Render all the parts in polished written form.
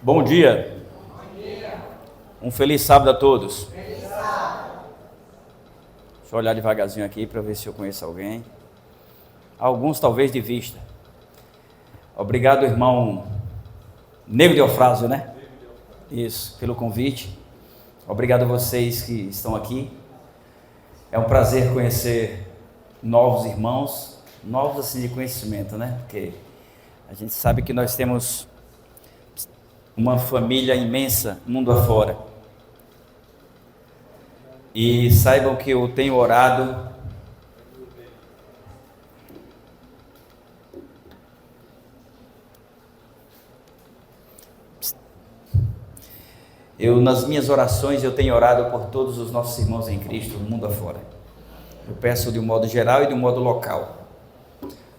Bom dia. Um feliz sábado a todos. Feliz sábado. Deixa eu olhar devagarzinho aqui para ver se eu conheço alguém. Alguns talvez de vista. Obrigado, irmão Nego de Eufrásio, né? Isso, pelo convite. Obrigado a vocês que estão aqui. É um prazer conhecer novos irmãos, novos assim de conhecimento, né? Porque a gente sabe que nós temos uma família imensa, mundo afora. E saibam que eu tenho orado nas minhas orações eu tenho orado por todos os nossos irmãos em Cristo, no mundo afora. Eu peço de um modo geral e de um modo local.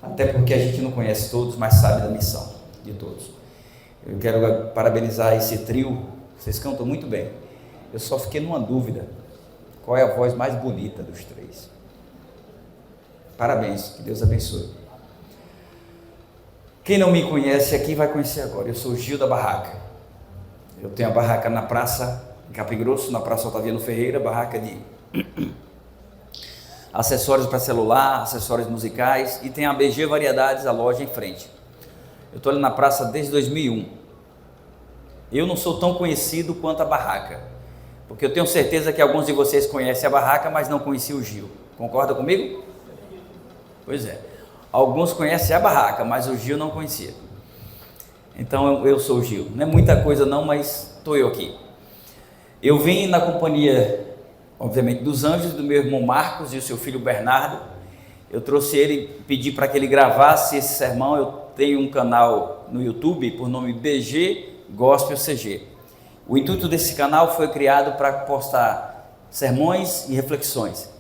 Até porque a gente não conhece todos, mas sabe da missão de todos. Eu quero parabenizar esse trio, vocês cantam muito bem. Eu só fiquei numa dúvida, qual é a voz mais bonita dos três? Parabéns, que Deus abençoe. Quem não me conhece aqui vai conhecer agora. Eu sou o Gil da Barraca. Eu tenho a barraca na Praça Capim Grosso, na Praça Otaviano Ferreira, barraca de acessórios para celular, acessórios musicais, e tem a BG Variedades, a loja em frente. Eu estou ali na praça desde 2001. Eu não sou tão conhecido quanto a barraca, porque eu tenho certeza que alguns de vocês conhecem a barraca, mas não conheciam o Gil. Concorda comigo? Pois é. Alguns conhecem a barraca, mas o Gil não conhecia. Então eu sou o Gil. Não é muita coisa não, mas estou eu aqui. Eu vim na companhia, obviamente, dos anjos, do meu irmão Marcos e o seu filho Bernardo. Eu trouxe ele, pedi para que ele gravasse esse sermão. Eu tenho um canal no YouTube por nome BG Gospel CG. O intuito desse canal foi criado para postar sermões e reflexões.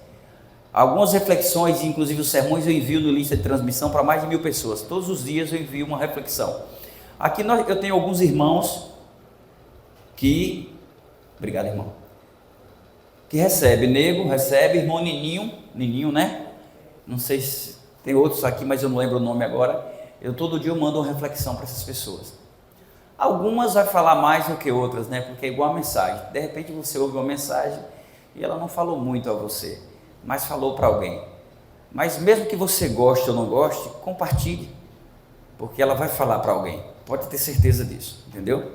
Algumas reflexões, inclusive os sermões, eu envio no lista de transmissão para mais de 1000 pessoas. Todos os dias eu envio uma reflexão. Aqui eu tenho alguns irmãos que... Obrigado, irmão. Que recebe, Nego, recebe, irmão Nininho, né? Não sei se tem outros aqui, mas eu não lembro o nome agora. Todo dia eu mando uma reflexão para essas pessoas. Algumas vai falar mais do que outras, né? Porque é igual a mensagem. De repente você ouve uma mensagem e ela não falou muito a você, mas falou para alguém. Mas mesmo que você goste ou não goste, compartilhe, porque ela vai falar para alguém. Pode ter certeza disso, entendeu?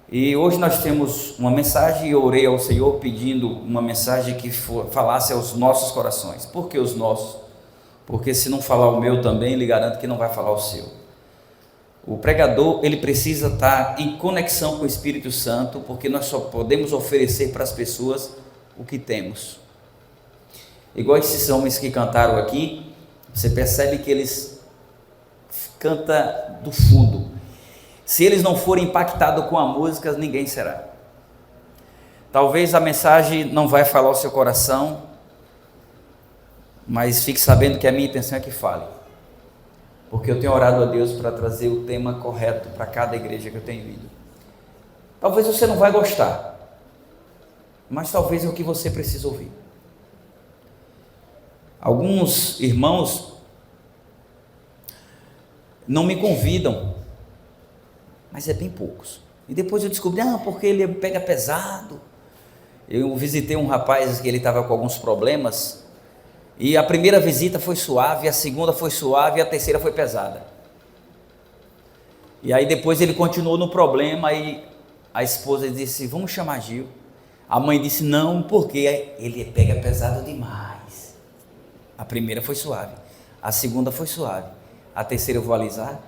E hoje nós temos uma mensagem e eu orei ao Senhor pedindo uma mensagem que falasse aos nossos corações. Por que os nossos? Porque se não falar o meu também, lhe garanto que não vai falar o seu. O pregador, ele precisa estar em conexão com o Espírito Santo, porque nós só podemos oferecer para as pessoas o que temos. Igual esses homens que cantaram aqui, você percebe que eles cantam do fundo. Se eles não forem impactados com a música, ninguém será. Talvez a mensagem não vai falar o seu coração, mas fique sabendo que a minha intenção é que fale. Porque eu tenho orado a Deus para trazer o tema correto para cada igreja que eu tenho ido. Talvez você não vai gostar, mas talvez é o que você precisa ouvir. Alguns irmãos não me convidam, mas é bem poucos. E depois eu descobri, porque ele pega pesado. Eu visitei um rapaz que ele estava com alguns problemas, e a primeira visita foi suave, a segunda foi suave e a terceira foi pesada. E aí depois ele continuou no problema, e a esposa disse, vamos chamar Gil. A mãe disse, não, porque ele pega pesado demais. A primeira foi suave, a segunda foi suave, a terceira eu vou alisar?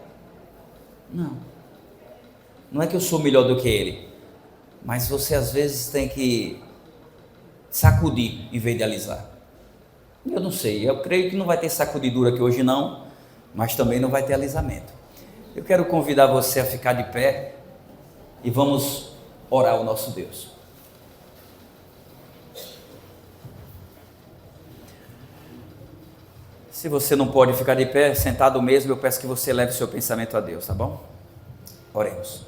Não é que eu sou melhor do que ele, mas você às vezes tem que sacudir em vez de alisar. Eu não sei, eu creio que não vai ter sacudidura aqui hoje não, mas também não vai ter alisamento. Eu quero convidar você a ficar de pé e vamos orar ao nosso Deus. Se você não pode ficar de pé, sentado mesmo, eu peço que você leve o seu pensamento a Deus, tá bom? Oremos.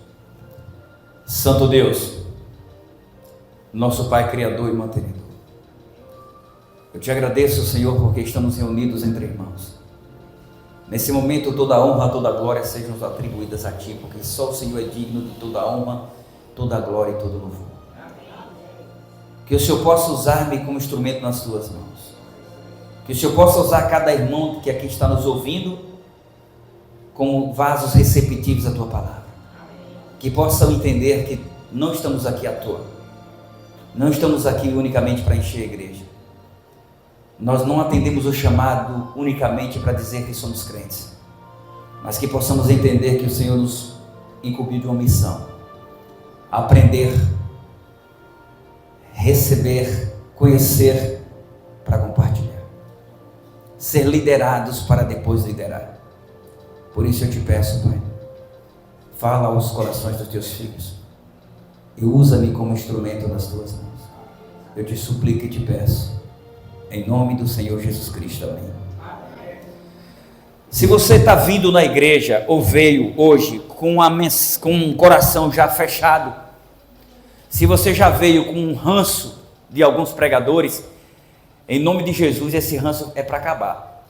Santo Deus, nosso Pai Criador e Mantenedor, eu te agradeço, Senhor, porque estamos reunidos entre irmãos. Nesse momento, toda a honra, toda a glória sejam atribuídas a Ti, porque só o Senhor é digno de toda a honra, toda a glória e todo o louvor. Que o Senhor possa usar-me como instrumento nas Tuas mãos. Que o Senhor possa usar cada irmão que aqui está nos ouvindo como vasos receptivos à Tua palavra. Que possam entender que não estamos aqui à toa. Não estamos aqui unicamente para encher a igreja. Nós não atendemos o chamado unicamente para dizer que somos crentes, mas que possamos entender que o Senhor nos incumbiu de uma missão: aprender, receber, conhecer para compartilhar, ser liderados para depois liderar. Por isso eu te peço, Pai, fala aos corações dos teus filhos e usa-me como instrumento nas tuas mãos. Eu te suplico e te peço, em nome do Senhor Jesus Cristo, amém. Se você está vindo na igreja ou veio hoje com um coração já fechado, se você já veio com um ranço de alguns pregadores, em nome de Jesus, esse ranço é para acabar,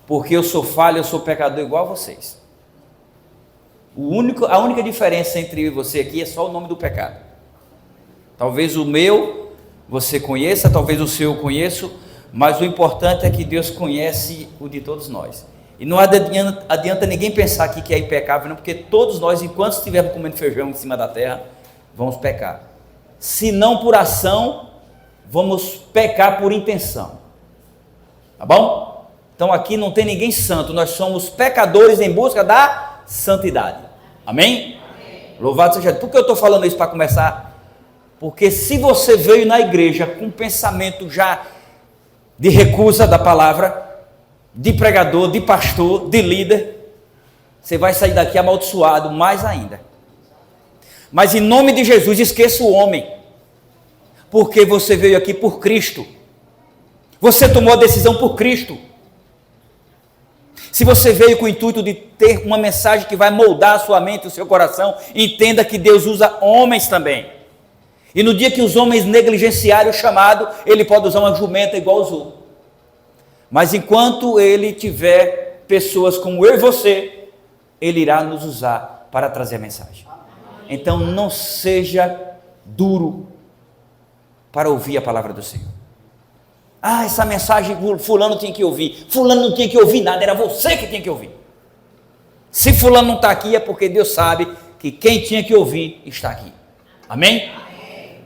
porque eu sou falho, eu sou pecador igual a vocês. A única diferença entre eu e você aqui é só o nome do pecado. Talvez o meu você conheça, talvez o seu eu conheço, mas o importante é que Deus conhece o de todos nós. E não adianta ninguém pensar aqui que é impecável, não, porque todos nós, enquanto estivermos comendo feijão em cima da terra, vamos pecar. Se não por ação, vamos pecar por intenção. Tá bom? Então aqui não tem ninguém santo, nós somos pecadores em busca da santidade. Amém? Amém. Louvado seja Deus. Por que eu estou falando isso para começar? Porque se você veio na igreja com um pensamento já de recusa da palavra, de pregador, de pastor, de líder, você vai sair daqui amaldiçoado mais ainda. Mas em nome de Jesus, esqueça o homem, porque você veio aqui por Cristo, você tomou a decisão por Cristo. Se você veio com o intuito de ter uma mensagem que vai moldar a sua mente, o seu coração, entenda que Deus usa homens também. E no dia que os homens negligenciarem o chamado, Ele pode usar uma jumenta igual usou. Mas enquanto Ele tiver pessoas como eu e você, Ele irá nos usar para trazer a mensagem. Então não seja duro para ouvir a palavra do Senhor. Ah, essa mensagem fulano tinha que ouvir. Fulano não tinha que ouvir nada, era você que tinha que ouvir. Se fulano não está aqui é porque Deus sabe que quem tinha que ouvir está aqui. Amém?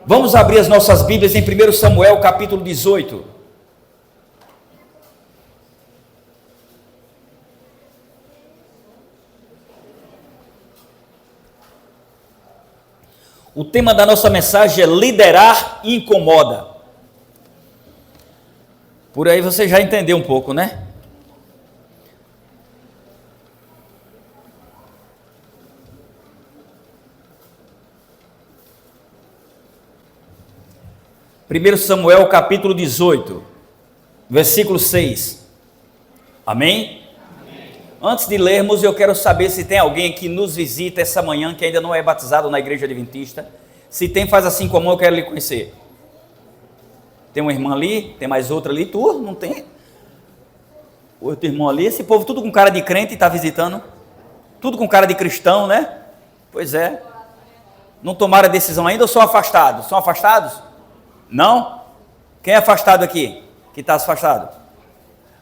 Vamos abrir as nossas Bíblias em 1 Samuel capítulo 18. O tema da nossa mensagem é liderar incomoda. Por aí você já entendeu um pouco, né? Primeiro Samuel capítulo 18, versículo 6. Amém? Amém? Antes de lermos, eu quero saber se tem alguém que nos visita essa manhã que ainda não é batizado na igreja adventista. Se tem, faz assim com a mão, eu quero lhe conhecer. Tem uma irmã ali, tem mais outra ali, tu não tem? Outro irmão ali, esse povo tudo com cara de crente está visitando, tudo com cara de cristão, né? Pois é. Não tomaram a decisão ainda ou são afastados? São afastados? Não? Quem é afastado aqui? Que está afastado?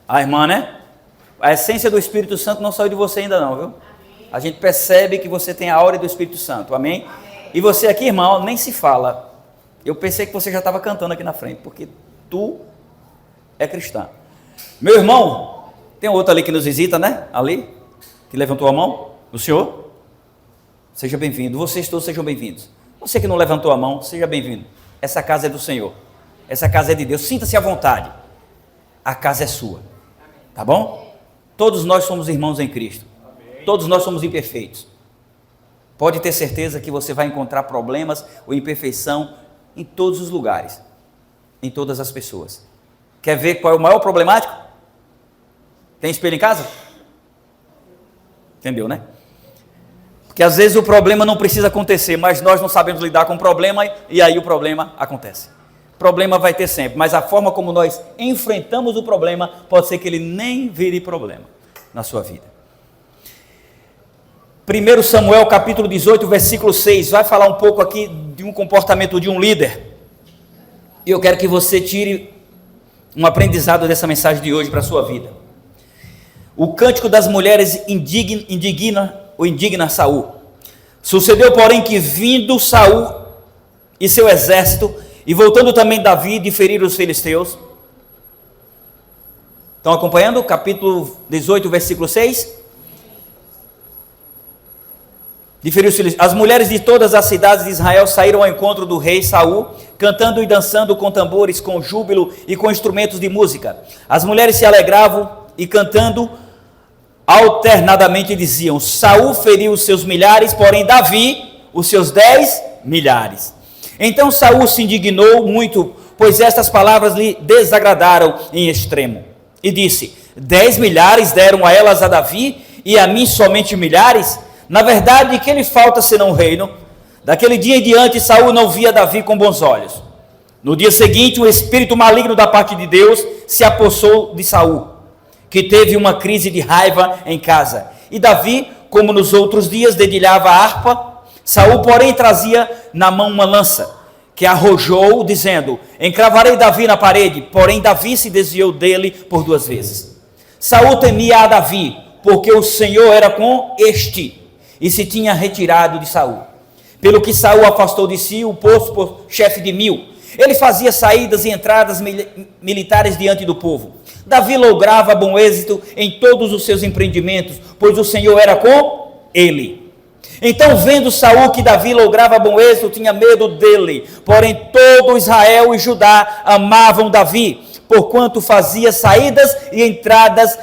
A irmã, né? A essência do Espírito Santo não saiu de você ainda não, viu? A gente percebe que você tem a aura do Espírito Santo, amém? E você aqui, irmão, nem se fala. Eu pensei que você já estava cantando aqui na frente, porque tu é cristã. Meu irmão, tem outro ali que nos visita, né? Ali, que levantou a mão. O senhor? Seja bem-vindo. Vocês todos sejam bem-vindos. Você que não levantou a mão, seja bem-vindo. Essa casa é do Senhor. Essa casa é de Deus. Sinta-se à vontade. A casa é sua. Tá bom? Todos nós somos irmãos em Cristo. Todos nós somos imperfeitos. Pode ter certeza que você vai encontrar problemas ou imperfeição em todos os lugares, em todas as pessoas. Quer ver qual é o maior problemático? Tem espelho em casa? Entendeu, né? Porque às vezes o problema não precisa acontecer, mas nós não sabemos lidar com o problema e aí o problema acontece. Problema vai ter sempre, mas a forma como nós enfrentamos o problema pode ser que ele nem vire problema. na sua vida. 1 Samuel capítulo 18, versículo 6, vai falar um pouco aqui de um comportamento de um líder. E eu quero que você tire um aprendizado dessa mensagem de hoje para a sua vida. O cântico das mulheres indigna Saul. Sucedeu, porém, que vindo Saul e seu exército, e voltando também Davi, de ferir os filisteus. Estão acompanhando? Capítulo 18, versículo 6. As mulheres de todas as cidades de Israel saíram ao encontro do rei Saul, cantando e dançando com tambores, com júbilo e com instrumentos de música. As mulheres se alegravam e cantando alternadamente diziam: Saul feriu os seus milhares, porém Davi os seus 10 milhares. Então Saul se indignou muito, pois estas palavras lhe desagradaram em extremo. E disse: 10 milhares deram a elas a Davi, e a mim somente milhares? Na verdade, que lhe falta senão o reino? Daquele dia em diante, Saul não via Davi com bons olhos. No dia seguinte, um espírito maligno da parte de Deus se apossou de Saul, que teve uma crise de raiva em casa. E Davi, como nos outros dias, dedilhava a harpa. Saul, porém, trazia na mão uma lança, que arrojou, dizendo: encravarei Davi na parede. Porém, Davi se desviou dele por 2 vezes. Saul temia a Davi, porque o Senhor era com este, e se tinha retirado de Saul. Pelo que Saul afastou de si o posto por chefe de 1000. Ele fazia saídas e entradas militares diante do povo. Davi lograva bom êxito em todos os seus empreendimentos, pois o Senhor era com ele. Então, vendo Saul que Davi lograva bom êxito, tinha medo dele. Porém, todo Israel e Judá amavam Davi, porquanto fazia saídas e entradas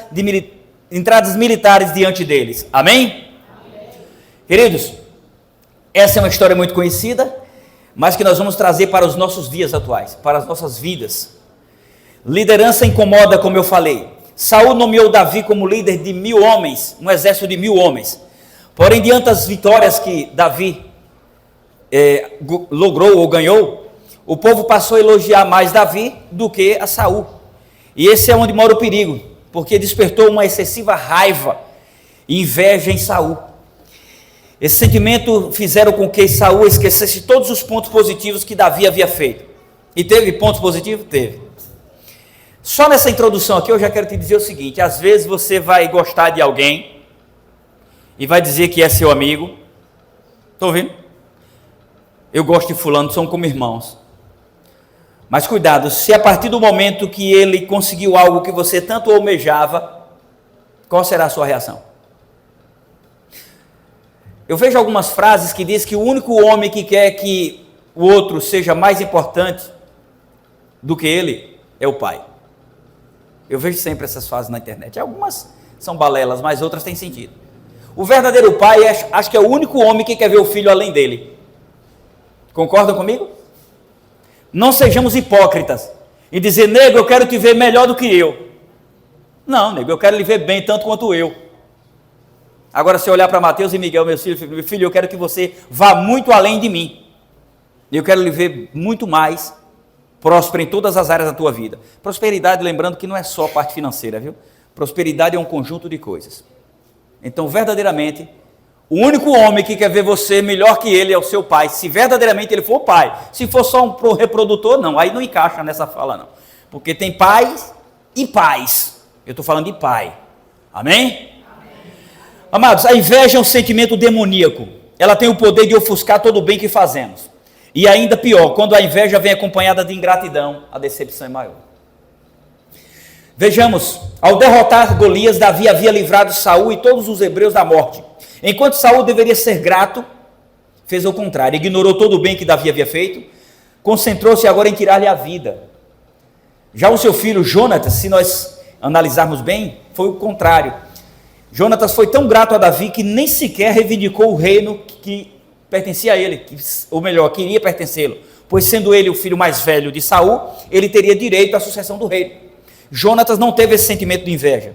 militares diante deles. Amém? Queridos, essa é uma história muito conhecida, mas que nós vamos trazer para os nossos dias atuais, para as nossas vidas. Liderança incomoda, como eu falei. Saul nomeou Davi como líder de 1000 homens, um exército de 1000 homens. Porém, diante das vitórias que Davi logrou ou ganhou, o povo passou a elogiar mais Davi do que a Saul. E esse é onde mora o perigo, porque despertou uma excessiva raiva e inveja em Saul. Esse sentimento fizeram com que Saul esquecesse todos os pontos positivos que Davi havia feito. E teve pontos positivos? Teve. Só nessa introdução aqui eu já quero te dizer o seguinte: às vezes você vai gostar de alguém e vai dizer que é seu amigo. Estão ouvindo? Eu gosto de fulano, são como irmãos. Mas cuidado, se a partir do momento que ele conseguiu algo que você tanto almejava, qual será a sua reação? Eu vejo algumas frases que diz que o único homem que quer que o outro seja mais importante do que ele é o pai. Eu vejo sempre essas frases na internet. Algumas são balelas, mas outras têm sentido. O verdadeiro pai, acho que é o único homem que quer ver o filho além dele. Concordam comigo? Não sejamos hipócritas e dizer: nego, eu quero te ver melhor do que eu. Não, nego, eu quero lhe ver bem tanto quanto eu. Agora, se eu olhar para Mateus e Miguel, meu filho, eu quero que você vá muito além de mim. Eu quero lhe ver muito mais próspero em todas as áreas da tua vida. Prosperidade, lembrando que não é só a parte financeira, viu? Prosperidade é um conjunto de coisas. Então, verdadeiramente, o único homem que quer ver você melhor que ele é o seu pai, se verdadeiramente ele for o pai. Se for só um reprodutor, não, aí não encaixa nessa fala, não. Porque tem pais e pais. Eu estou falando de pai. Amém? Amados, a inveja é um sentimento demoníaco. Ela tem o poder de ofuscar todo o bem que fazemos. E ainda pior, quando a inveja vem acompanhada de ingratidão, a decepção é maior. Vejamos, ao derrotar Golias, Davi havia livrado Saul e todos os hebreus da morte. Enquanto Saul deveria ser grato, fez o contrário, ignorou todo o bem que Davi havia feito, concentrou-se agora em tirar-lhe a vida. Já o seu filho Jonatas, se nós analisarmos bem, foi o contrário. Jonatas foi tão grato a Davi que nem sequer reivindicou o reino que pertencia a ele, ou melhor, queria pertencê-lo, pois sendo ele o filho mais velho de Saul, ele teria direito à sucessão do reino. Jonatas não teve esse sentimento de inveja.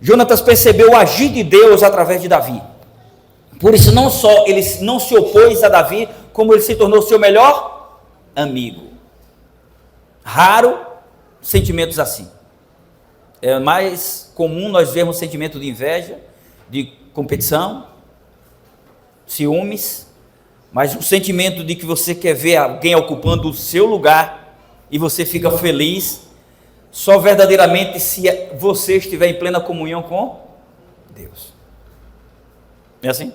Jonatas percebeu o agir de Deus através de Davi. Por isso, não só ele não se opôs a Davi, como ele se tornou seu melhor amigo. Raro sentimentos assim. É mais comum nós vermos sentimento de inveja, de competição, ciúmes, mas o sentimento de que você quer ver alguém ocupando o seu lugar e você fica feliz, só verdadeiramente se você estiver em plena comunhão com Deus. É assim?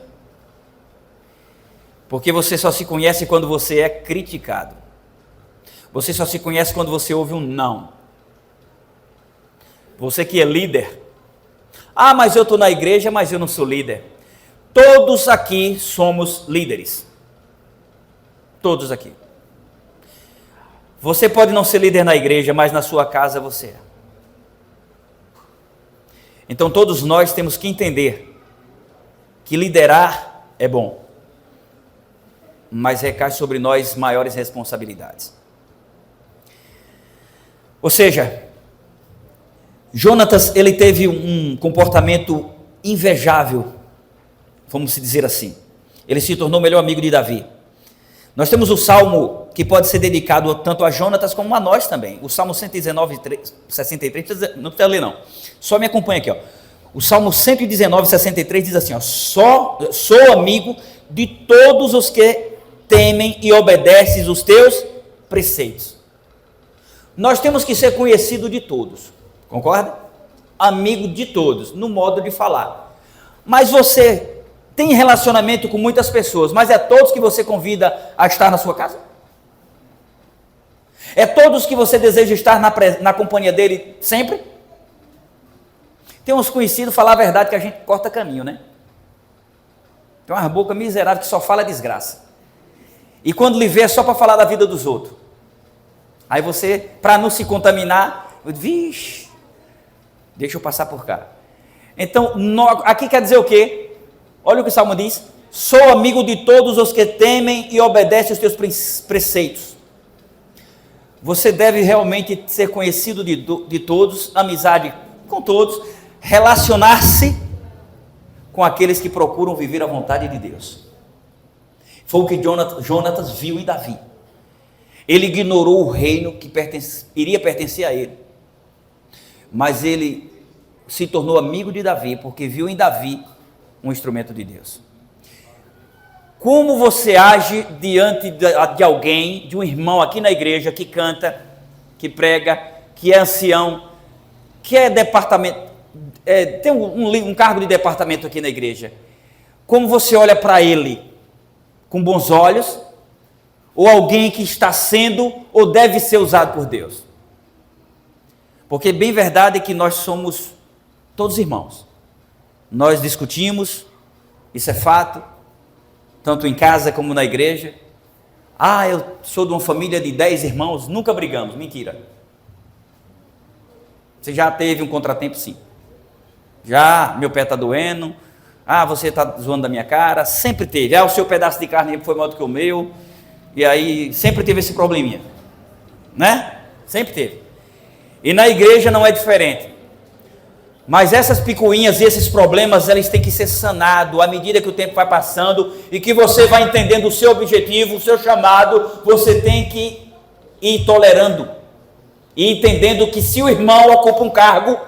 Porque você só se conhece quando você é criticado. Você só se conhece quando você ouve um não. Você que é líder. Ah, mas eu estou na igreja, mas eu não sou líder. Todos aqui somos líderes. Todos aqui. Você pode não ser líder na igreja, mas na sua casa você é. Então todos nós temos que entender que liderar é bom, mas recai sobre nós maiores responsabilidades. Ou seja, Jonatas, ele teve um comportamento invejável, vamos dizer assim. Ele se tornou o melhor amigo de Davi. Nós temos o Salmo que pode ser dedicado tanto a Jonatas como a nós também. O Salmo 119, 63, não precisa ler não. Só me acompanha aqui, ó. O Salmo 119, 63 diz assim, ó: sou amigo de todos os que temem e obedecem os teus preceitos. Nós temos que ser conhecido de todos, concorda? Amigo de todos, no modo de falar. Mas você tem relacionamento com muitas pessoas, mas é todos que você convida a estar na sua casa? É todos que você deseja estar na companhia dele sempre? Tem uns conhecidos, falar a verdade, que a gente corta caminho, né? Tem uma boca miserável que só fala desgraça. E quando lhe vê é só para falar da vida dos outros. Aí você, para não se contaminar, vixe, deixa eu passar por cá. Então, aqui quer dizer o quê? Olha o que o Salmo diz: sou amigo de todos os que temem e obedecem os teus preceitos. Você deve realmente ser conhecido de todos, amizade com todos, relacionar-se com aqueles que procuram viver a vontade de Deus. Foi o que Jonatas viu em Davi. Ele ignorou o reino que iria pertencer a ele, mas ele se tornou amigo de Davi, porque viu em Davi um instrumento de Deus. Como você age diante de alguém, de um irmão aqui na igreja, que canta, que prega, que é ancião, que é departamento, tem um cargo de departamento aqui na igreja? Como você olha para ele? Com bons olhos? Ou alguém que está sendo ou deve ser usado por Deus? Porque bem verdade é que nós somos todos irmãos. Nós discutimos, isso é fato, tanto em casa como na igreja. Ah, eu sou de uma família de 10 irmãos, nunca brigamos. Mentira. Você já teve um contratempo? Sim. Já, meu pé está doendo. Ah, você está zoando da minha cara. Sempre teve. Ah, o seu pedaço de carne foi maior do que o meu. E aí, sempre teve esse probleminha. Né? Sempre teve. E na igreja não é diferente. Mas essas picuinhas e esses problemas, eles têm que ser sanados à medida que o tempo vai passando e que você vai entendendo o seu objetivo, o seu chamado. Você tem que ir tolerando e entendendo que se o irmão ocupa um cargo,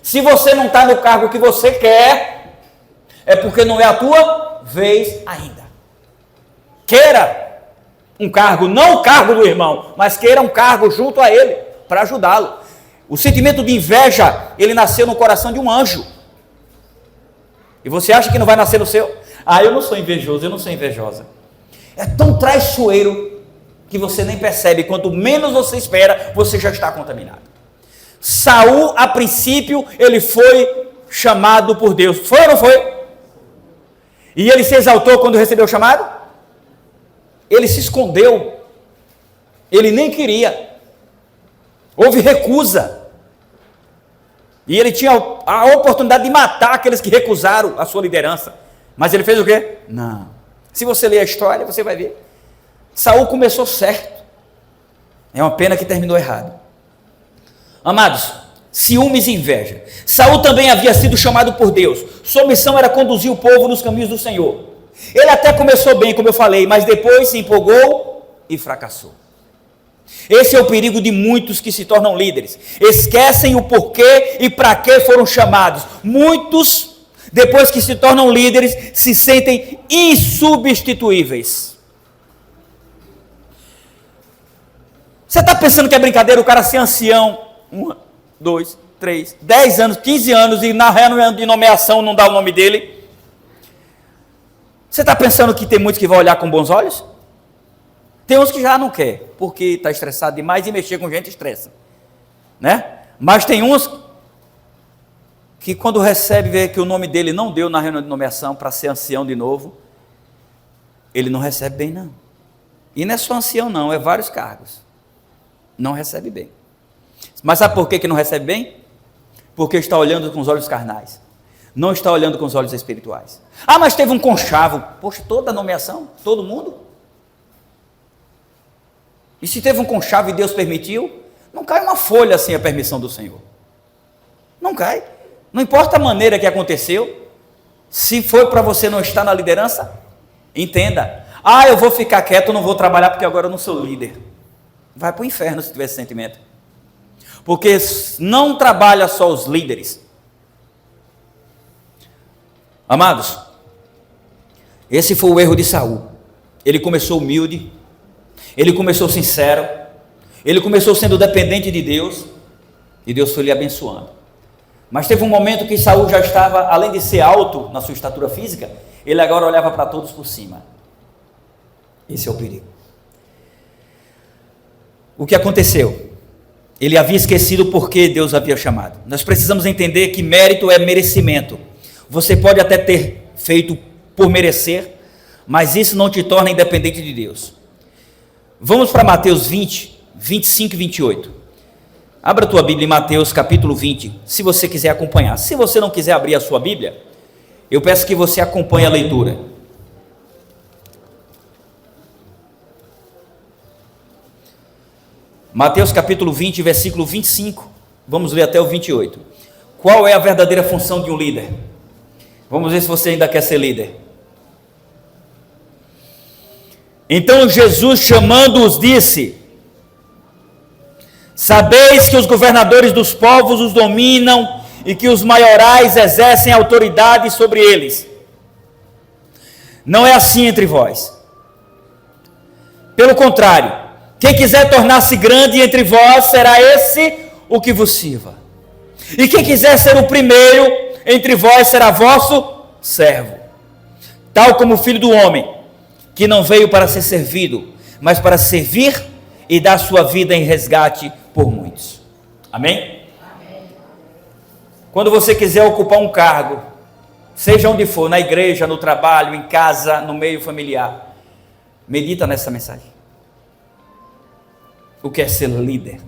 se você não está no cargo que você quer, é porque não é a tua vez ainda. Queira um cargo, não o cargo do irmão, mas queira um cargo junto a ele, para ajudá-lo. O sentimento de inveja, ele nasceu no coração de um anjo. E você acha que não vai nascer no seu? Ah, eu não sou invejoso, eu não sou invejosa. É tão traiçoeiro que você nem percebe. Quanto menos você espera, você já está contaminado. Saul, a princípio, ele foi chamado por Deus. Foi ou não foi? E ele se exaltou quando recebeu o chamado? Ele se escondeu. Ele nem queria. Houve recusa. E ele tinha a oportunidade de matar aqueles que recusaram a sua liderança. Mas ele fez o quê? Não. Se você ler a história, você vai ver. Saul começou certo. É uma pena que terminou errado. Amados, ciúmes e inveja. Saul também havia sido chamado por Deus. Sua missão era conduzir o povo nos caminhos do Senhor. Ele até começou bem, como eu falei, mas depois se empolgou e fracassou. Esse é o perigo de muitos que se tornam líderes. Esquecem o porquê e para que foram chamados. Muitos, depois que se tornam líderes, se sentem insubstituíveis. Você está pensando que é brincadeira o cara ser ancião? 1, 2, 3, 10 anos, 15 anos e na reunião de nomeação não dá o nome dele? Você está pensando que tem muitos que vão olhar com bons olhos? Tem uns que já não quer, porque está estressado demais e mexer com gente estressa, né? Mas tem uns que quando recebe, vê que o nome dele não deu na reunião de nomeação para ser ancião de novo, ele não recebe bem não. E não é só ancião não, é vários cargos. Não recebe bem. Mas sabe por que não recebe bem? Porque está olhando com os olhos carnais. Não está olhando com os olhos espirituais. Ah, mas teve um conchavo. Poxa, toda a nomeação, todo mundo. E se teve um conchavo e Deus permitiu, não cai uma folha sem a permissão do Senhor. Não cai. Não importa a maneira que aconteceu. Se foi para você não estar na liderança, entenda. Ah, eu vou ficar quieto, não vou trabalhar porque agora eu não sou líder. Vai para o inferno se tiver esse sentimento. Porque não trabalha só os líderes. Amados, esse foi o erro de Saul. Ele começou humilde, ele começou sincero, ele começou sendo dependente de Deus, e Deus foi lhe abençoando. Mas teve um momento que Saul já estava, além de ser alto na sua estatura física, ele agora olhava para todos por cima. Esse é o perigo. O que aconteceu? Ele havia esquecido por que Deus havia chamado. Nós precisamos entender que mérito é merecimento. Você pode até ter feito por merecer, mas isso não te torna independente de Deus. Vamos para Mateus 20, 25 e 28. Abra a tua Bíblia em Mateus capítulo 20, se você quiser acompanhar. Se você não quiser abrir a sua Bíblia, eu peço que você acompanhe a leitura. Mateus capítulo 20, versículo 25. Vamos ler até o 28. Qual é a verdadeira função de um líder? Vamos ver se você ainda quer ser líder. Então Jesus, chamando-os, disse: sabeis que os governadores dos povos os dominam e que os maiorais exercem autoridade sobre eles. Não é assim entre vós. Pelo contrário, quem quiser tornar-se grande entre vós, será esse o que vos sirva. E quem quiser ser o primeiro entre vós, será vosso servo. Tal como o Filho do Homem, que não veio para ser servido, mas para servir e dar sua vida em resgate por muitos. Amém? Amém. Quando você quiser ocupar um cargo, seja onde for, na igreja, no trabalho, em casa, no meio familiar, medita nessa mensagem. O que é ser líder?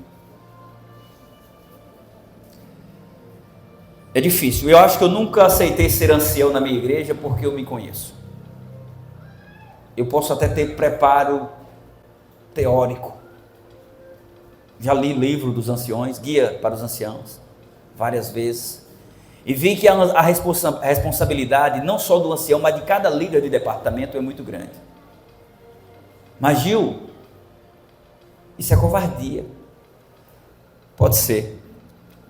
É difícil. Eu acho que eu nunca aceitei ser ancião na minha igreja porque eu me conheço. Eu posso até ter preparo teórico. Já li livro dos anciões, guia para os anciãos, várias vezes. E vi que a responsabilidade, não só do ancião, mas de cada líder de departamento é muito grande. Mas Gil, isso é covardia. Pode ser,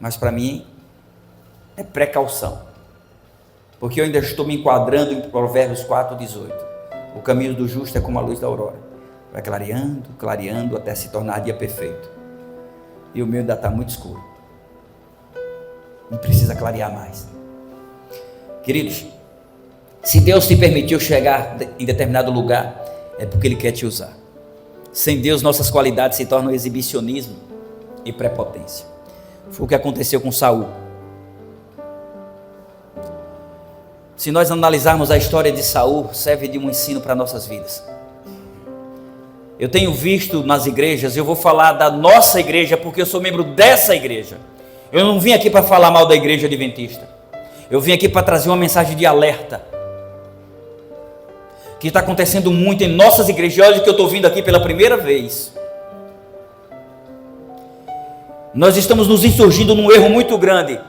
mas para mim é precaução. Porque eu ainda estou me enquadrando em Provérbios 4:18. O caminho do justo é como a luz da aurora. Vai clareando, clareando, até se tornar dia perfeito. E o meu ainda está muito escuro. Não precisa clarear mais. Queridos, se Deus te permitiu chegar em determinado lugar, é porque Ele quer te usar. Sem Deus, nossas qualidades se tornam exibicionismo e prepotência. Foi o que aconteceu com Saul. Se nós analisarmos a história de Saul, serve de um ensino para nossas vidas. Eu tenho visto nas igrejas, eu vou falar da nossa igreja, porque eu sou membro dessa igreja. Eu não vim aqui para falar mal da igreja adventista. Eu vim aqui para trazer uma mensagem de alerta. Que está acontecendo muito em nossas igrejas. Olha que eu estou vindo aqui pela primeira vez. Nós estamos nos insurgindo num erro muito grande.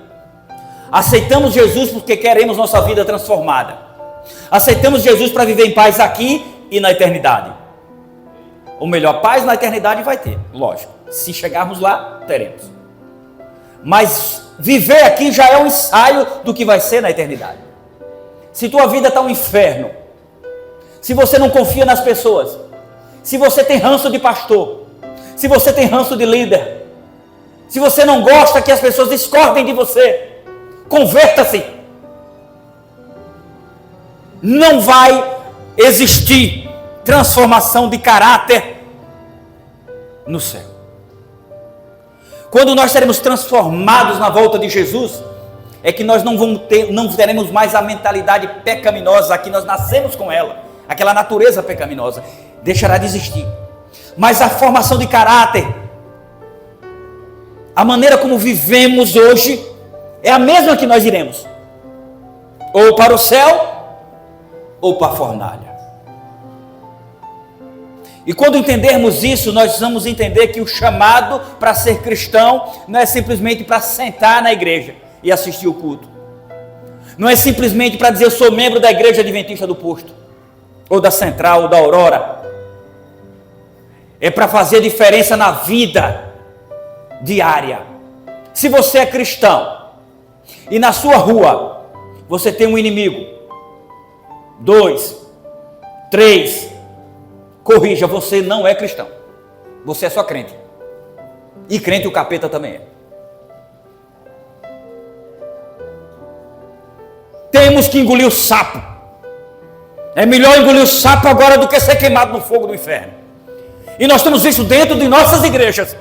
Aceitamos Jesus porque queremos nossa vida transformada. Aceitamos Jesus para viver em paz aqui e na eternidade. Ou melhor, paz na eternidade vai ter, lógico. Se chegarmos lá, teremos. Mas viver aqui já é um ensaio do que vai ser na eternidade. Se tua vida está um inferno, se você não confia nas pessoas, se você tem ranço de pastor, se você tem ranço de líder, se você não gosta que as pessoas discordem de você, converta-se. Não vai existir transformação de caráter no céu. Quando nós seremos transformados na volta de Jesus, é que nós não teremos mais a mentalidade pecaminosa que nós nascemos com ela, aquela natureza pecaminosa, deixará de existir. Mas a formação de caráter, a maneira como vivemos hoje, é a mesma que nós iremos, ou para o céu, ou para a fornalha. E quando entendermos isso, nós vamos entender que o chamado para ser cristão não é simplesmente para sentar na igreja e assistir o culto. Não é simplesmente para dizer eu sou membro da igreja adventista do posto, ou da central, ou da aurora. É para fazer diferença na vida diária. Se você é cristão e na sua rua você tem um inimigo, 2, 3, corrija, você não é cristão. Você é só crente. E crente o capeta também é. Temos que engolir o sapo. É melhor engolir o sapo agora do que ser queimado no fogo do inferno. E nós temos visto dentro de nossas igrejas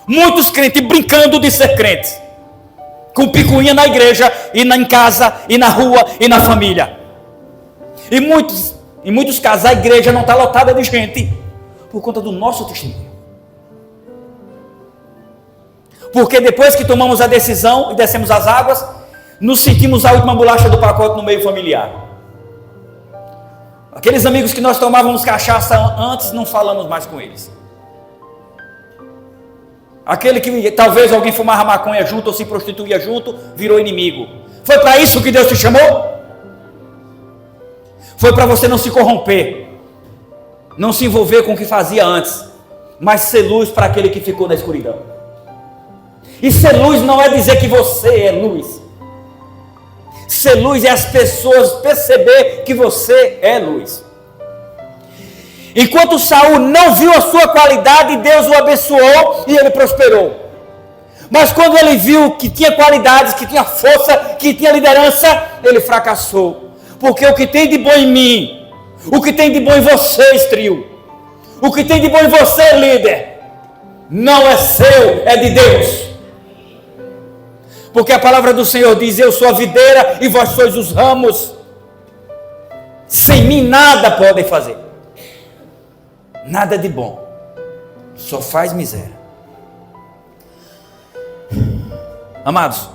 muitos crentes brincando de ser crentes, com picuinha na igreja, e em casa, e na rua, e na família. E em muitos casos a igreja não está lotada de gente por conta do nosso testemunho. Porque depois que tomamos a decisão e descemos as águas, nos sentimos a última bolacha do pacote no meio familiar. Aqueles amigos que nós tomávamos cachaça antes, não falamos mais com eles. Aquele que talvez alguém fumava maconha junto ou se prostituía junto, virou inimigo. Foi para isso que Deus te chamou? Foi para você não se corromper, não se envolver com o que fazia antes, mas ser luz para aquele que ficou na escuridão. E ser luz não é dizer que você é luz. Ser luz é as pessoas perceber que você é luz. Enquanto Saul não viu a sua qualidade, Deus o abençoou e ele prosperou. Mas quando ele viu que tinha qualidades, que tinha força, que tinha liderança, ele fracassou. Porque o que tem de bom em mim, o que tem de bom em você, Estrio, o que tem de bom em você, líder, não é seu, é de Deus. Porque a palavra do Senhor diz: eu sou a videira e vós sois os ramos. Sem mim nada podem fazer. Nada de bom. Só faz miséria. Amados,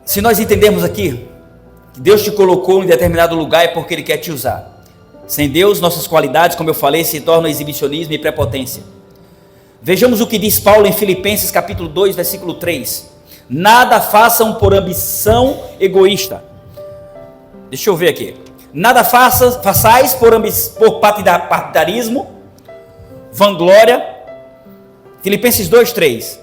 se nós entendermos aqui que Deus te colocou em determinado lugar é porque Ele quer te usar. Sem Deus, nossas qualidades, como eu falei, se tornam exibicionismo e prepotência. Vejamos o que diz Paulo em Filipenses capítulo 2, versículo 3. Nada façam por ambição egoísta. Deixa eu ver aqui. Nada façais por partidarismo, vanglória. Filipenses 2, 3.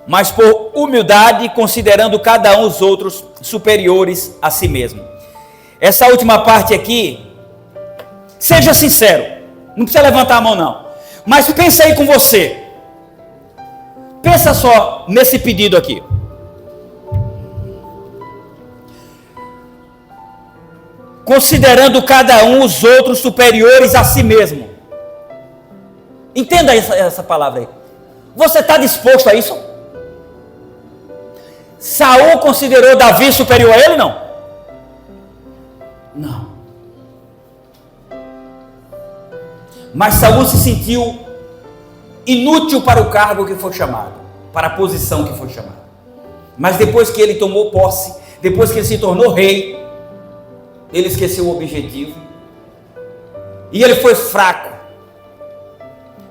Mas por humildade, considerando cada um os outros superiores a si mesmo. Essa última parte aqui, seja sincero, não precisa levantar a mão não, mas pensa aí com você. Pensa só nesse pedido aqui. Considerando cada um os outros superiores a si mesmo. Entenda essa palavra aí. Você está disposto a isso? Saul considerou Davi superior a ele, não? Não. Mas Saul se sentiu inútil para o cargo que foi chamado, para a posição que foi chamada. Mas depois que ele tomou posse, depois que ele se tornou rei, ele esqueceu o objetivo e ele foi fraco.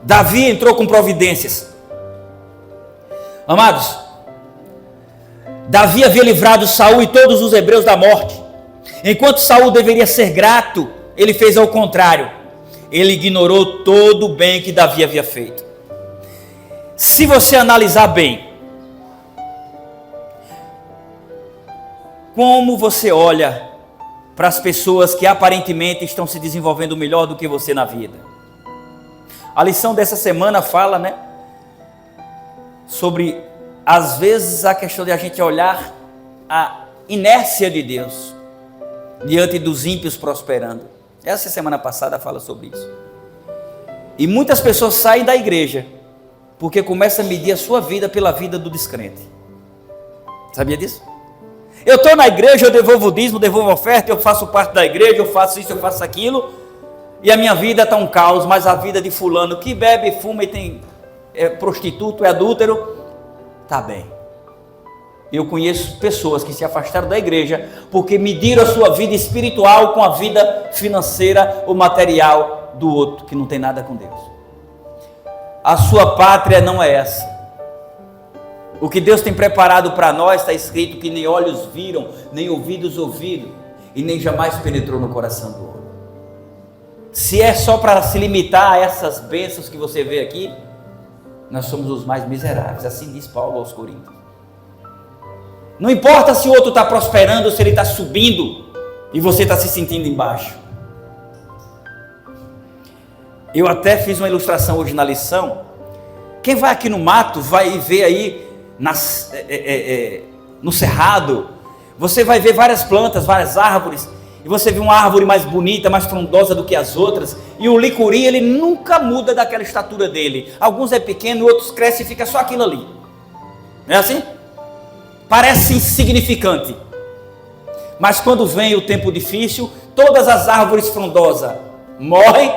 Davi entrou com providências. Amados, Davi havia livrado Saul e todos os hebreus da morte, enquanto Saul deveria ser grato ele fez ao contrário. Ele ignorou todo o bem que Davi havia feito. Se você analisar bem, como você olha para as pessoas que aparentemente estão se desenvolvendo melhor do que você na vida? A lição dessa semana fala, né, sobre, às vezes, a questão de a gente olhar a inércia de Deus diante dos ímpios prosperando. Essa semana passada fala sobre isso. E muitas pessoas saem da igreja porque começam a medir a sua vida pela vida do descrente. Sabia disso? Eu estou na igreja, eu devolvo o dízimo, devolvo a oferta, eu faço parte da igreja, eu faço isso, eu faço aquilo, e a minha vida está um caos, mas a vida de fulano que bebe, fuma e é prostituto, é adúltero, está bem. Eu conheço pessoas que se afastaram da igreja porque mediram a sua vida espiritual com a vida financeira ou material do outro, que não tem nada com Deus. A sua pátria não é essa. O que Deus tem preparado para nós está escrito que nem olhos viram, nem ouvidos ouviram, e nem jamais penetrou no coração do homem. Se é só para se limitar a essas bênçãos que você vê aqui, nós somos os mais miseráveis, assim diz Paulo aos Coríntios. Não importa se o outro está prosperando, se ele está subindo e você está se sentindo embaixo. Eu até fiz uma ilustração hoje na lição. Quem vai aqui no mato vai ver aí no cerrado, você vai ver várias plantas, várias árvores, e você vê uma árvore mais bonita, mais frondosa do que as outras, e o licuri, ele nunca muda daquela estatura dele. Alguns é pequeno, outros crescem e fica só aquilo ali. Não é assim? Parece insignificante, mas quando vem o tempo difícil, todas as árvores frondosas morrem,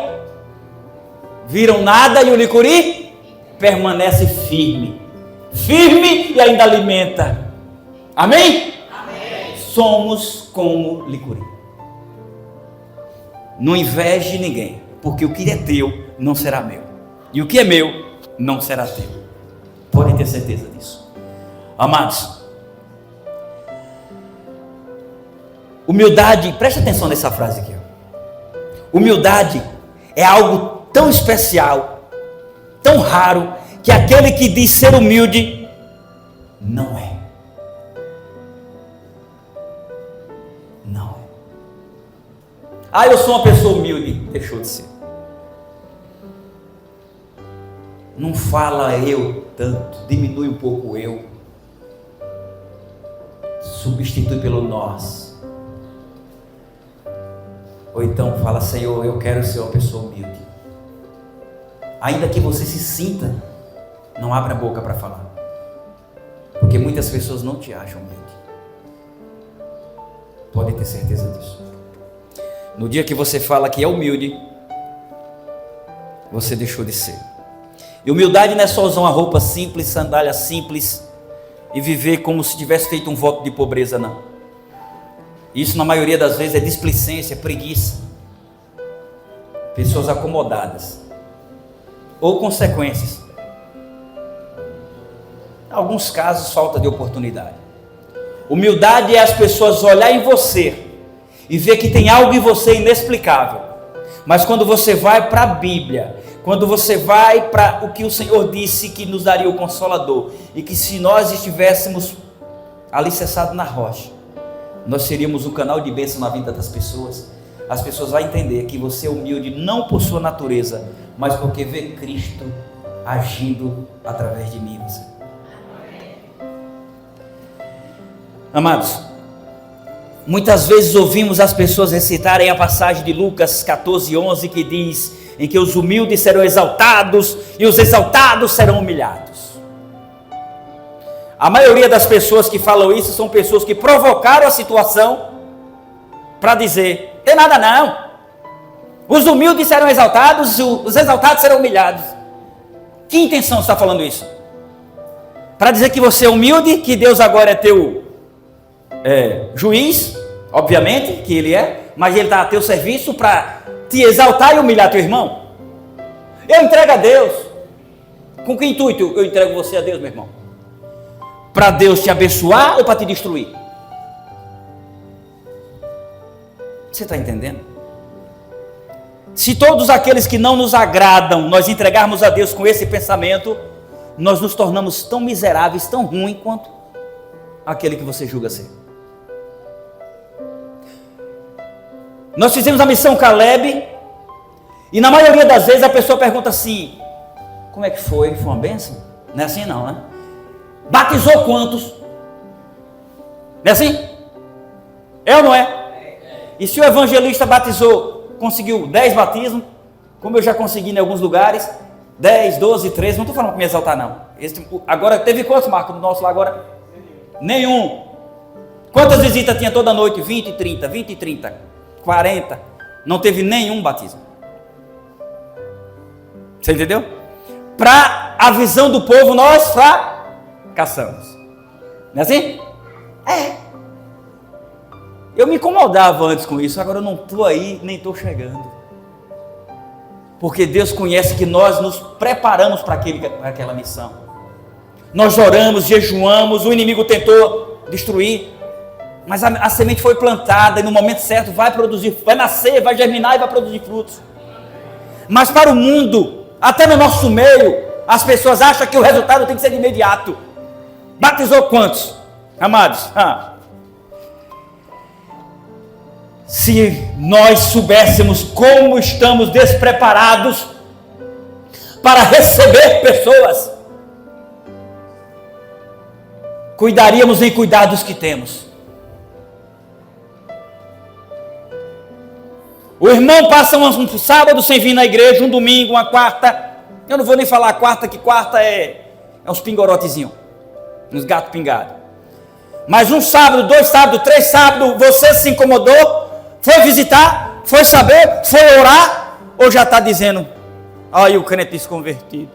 viram nada, e o licuri permanece firme e ainda alimenta. Amém? Amém. Somos como licuri. Não inveje ninguém, porque o que é teu não será meu, e o que é meu não será teu. Podem ter certeza disso. Amados, humildade, preste atenção nessa frase aqui. Humildade é algo tão especial, tão raro, que aquele que diz ser humilde, não é. Não é. Ah, eu sou uma pessoa humilde. Deixou de ser. Não fala eu tanto, diminui um pouco o eu. Substitui pelo nós. Ou então fala, Senhor, eu quero ser uma pessoa humilde. Ainda que você se sinta, não abra a boca para falar, porque muitas pessoas não te acham humilde. Pode ter certeza disso. No dia que você fala que é humilde, você deixou de ser. E humildade não é só usar uma roupa simples, sandália simples e viver como se tivesse feito um voto de pobreza, não. Isso na maioria das vezes é displicência, preguiça, pessoas acomodadas ou consequências. Em alguns casos, falta de oportunidade. Humildade é as pessoas olharem em você e ver que tem algo em você inexplicável. Mas quando você vai para a Bíblia, quando você vai para o que o Senhor disse que nos daria o Consolador, e que se nós estivéssemos alicerçados na rocha, nós seríamos um canal de bênção na vida das pessoas. As pessoas vão entender que você é humilde não por sua natureza, mas porque vê Cristo agindo através de mim. Você. Amados, muitas vezes ouvimos as pessoas recitarem a passagem de Lucas 14:11, que diz, em que os humildes serão exaltados e os exaltados serão humilhados. A maioria das pessoas que falam isso são pessoas que provocaram a situação para dizer, tem nada não, os humildes serão exaltados, os exaltados serão humilhados. Que intenção está falando isso? Para dizer que você é humilde, que Deus agora é teu juiz, obviamente que ele é, mas ele está a teu serviço para te exaltar e humilhar teu irmão. Eu entrego a Deus. Com que intuito eu entrego você a Deus, meu irmão? Para Deus te abençoar ou para te destruir? Você está entendendo? Se todos aqueles que não nos agradam, nós entregarmos a Deus com esse pensamento, nós nos tornamos tão miseráveis, tão ruins quanto aquele que você julga ser. Nós fizemos a missão Caleb, e na maioria das vezes a pessoa pergunta assim: como é que foi? Foi uma bênção? Não é assim não, né? Batizou quantos? Não é assim? É ou não é? E se o evangelista batizou, conseguiu 10 batismos, como eu já consegui em alguns lugares, 10, 12, 13, não estou falando para me exaltar não. Agora, teve quantos, Marco, no nosso lá agora? Nenhum. Quantas visitas tinha toda noite? 20 e 30, 40. Não teve nenhum batismo. Você entendeu? Para a visão do povo, nós fracassamos. Não é assim? É. Eu me incomodava antes com isso, agora eu não estou aí, nem estou chegando. Porque Deus conhece que nós nos preparamos para aquela missão. Nós oramos, jejuamos, o inimigo tentou destruir, mas a semente foi plantada e no momento certo vai produzir, vai nascer, vai germinar e vai produzir frutos. Mas para o mundo, até no nosso meio, as pessoas acham que o resultado tem que ser de imediato. Batizou quantos, amados? Se nós soubéssemos como estamos despreparados para receber pessoas, cuidaríamos em cuidar dos que temos. O irmão passa um sábado sem vir na igreja, um domingo, uma quarta. Eu não vou nem falar quarta, que quarta é uns pingorotezinhos, uns gatos pingados. Mas um sábado, 2 sábados, 3 sábados, você se incomodou, foi visitar, foi saber, foi orar, ou já está dizendo, aí o crente desconvertido.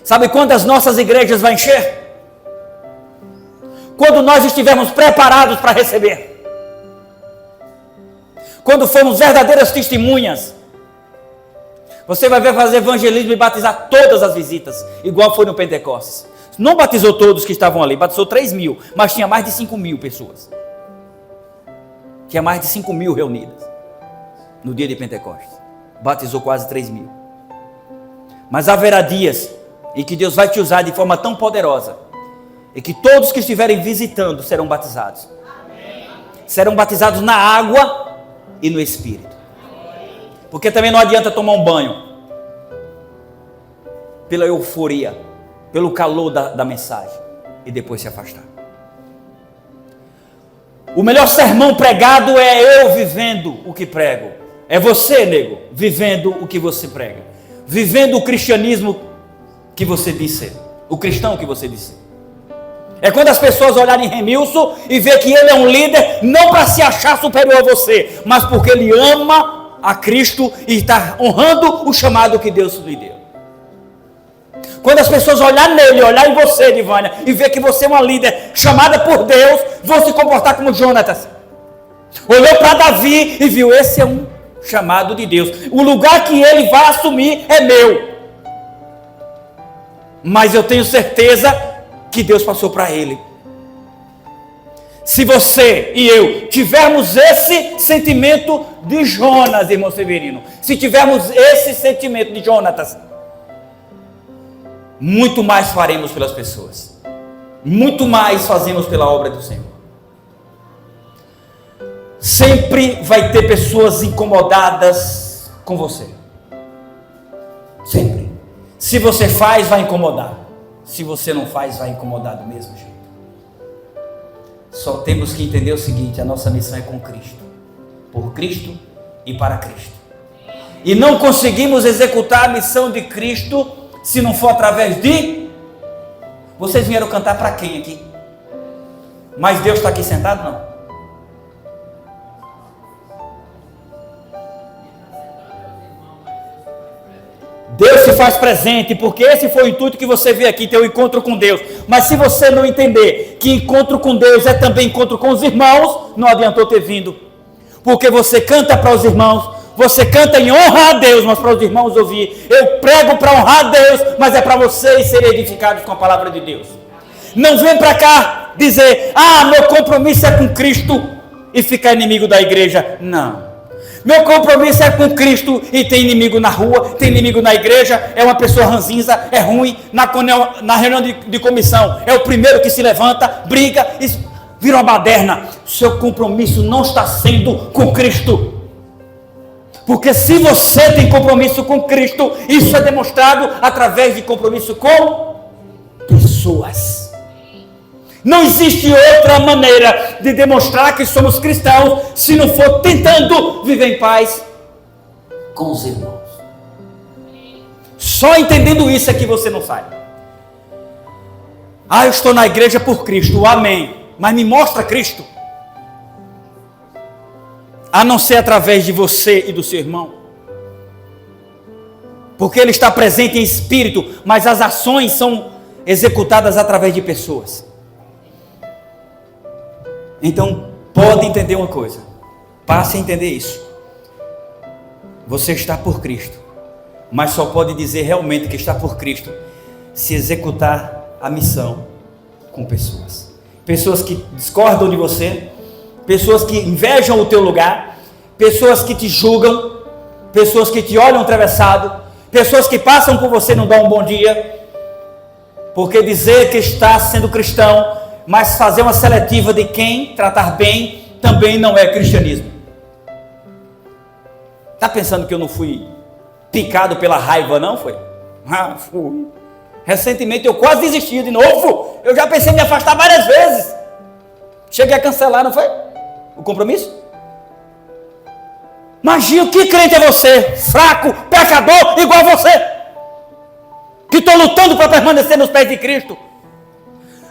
Sabe quando as nossas igrejas vão encher? Quando nós estivermos preparados para receber. Quando formos verdadeiras testemunhas. Você vai ver fazer evangelismo e batizar todas as visitas, igual foi no Pentecostes. Não batizou todos que estavam ali, batizou 3.000, mas tinha mais de 5.000 pessoas. Tinha mais de 5.000 reunidas no dia de Pentecostes. Batizou quase 3.000. Mas haverá dias em que Deus vai te usar de forma tão poderosa, e que todos que estiverem visitando serão batizados. Amém. Serão batizados na água e no Espírito. Porque também não adianta tomar um banho pela euforia, pelo calor da mensagem, e depois se afastar. O melhor sermão pregado é eu vivendo o que prego. É você, nego, vivendo o que você prega. Vivendo o cristianismo que você disse. O cristão que você disse. É quando as pessoas olharem em Remilson e ver que ele é um líder, não para se achar superior a você, mas porque ele ama a Cristo e está honrando o chamado que Deus lhe deu. Quando as pessoas olharem nele, olhar em você, Divânia, e ver que você é uma líder chamada por Deus, vão se comportar como Jonatas. Olhou para Davi e viu, esse é um chamado de Deus. O lugar que ele vai assumir é meu. Mas eu tenho certeza que Deus passou para ele. Se você e eu tivermos esse sentimento de Jonas, irmão Severino, se tivermos esse sentimento de Jonatas, muito mais faremos pelas pessoas, muito mais fazemos pela obra do Senhor. Sempre vai ter pessoas incomodadas com você, sempre. Se você faz, vai incomodar. Se você não faz, vai incomodar do mesmo jeito. Só temos que entender o seguinte: a nossa missão é com Cristo, por Cristo e para Cristo. E não conseguimos executar a missão de Cristo se não for através de... Vocês vieram cantar para quem aqui? Mas Deus está aqui sentado? Não. Deus se faz presente, porque esse foi o intuito que você veio aqui, ter um encontro com Deus. Mas se você não entender que encontro com Deus é também encontro com os irmãos, não adiantou ter vindo. Porque você canta para os irmãos, você canta em honra a Deus, mas para os irmãos ouvir. Eu prego para honrar a Deus, mas é para vocês serem edificados com a palavra de Deus. Não vem para cá dizer, meu compromisso é com Cristo, e ficar inimigo da igreja. Não. Meu compromisso é com Cristo e tem inimigo na rua, tem inimigo na igreja, é uma pessoa ranzinza, é ruim, na reunião de comissão, é o primeiro que se levanta, briga, vira uma baderna. Seu compromisso não está sendo com Cristo. Porque se você tem compromisso com Cristo, isso é demonstrado através de compromisso com pessoas. Não existe outra maneira de demonstrar que somos cristãos se não for tentando viver em paz com os irmãos. Só entendendo isso é que você não sai. Eu estou na igreja por Cristo, amém. Mas me mostra Cristo. A não ser através de você e do seu irmão. Porque ele está presente em espírito, mas as ações são executadas através de pessoas. Então, pode entender uma coisa. Passe a entender isso. Você está por Cristo. Mas só pode dizer realmente que está por Cristo se executar a missão com pessoas. Pessoas que discordam de você. Pessoas que invejam o teu lugar. Pessoas que te julgam. Pessoas que te olham atravessado. Pessoas que passam por você e não dão um bom dia. Porque dizer que está sendo cristão, mas fazer uma seletiva de quem tratar bem, também não é cristianismo. Está pensando que eu não fui picado pela raiva, não foi? Fui. Recentemente eu quase desisti de novo. Eu já pensei em me afastar várias vezes. Cheguei a cancelar, não foi? O compromisso? Imagina, que crente é você? Fraco, pecador, igual a você. Que estou lutando para permanecer nos pés de Cristo.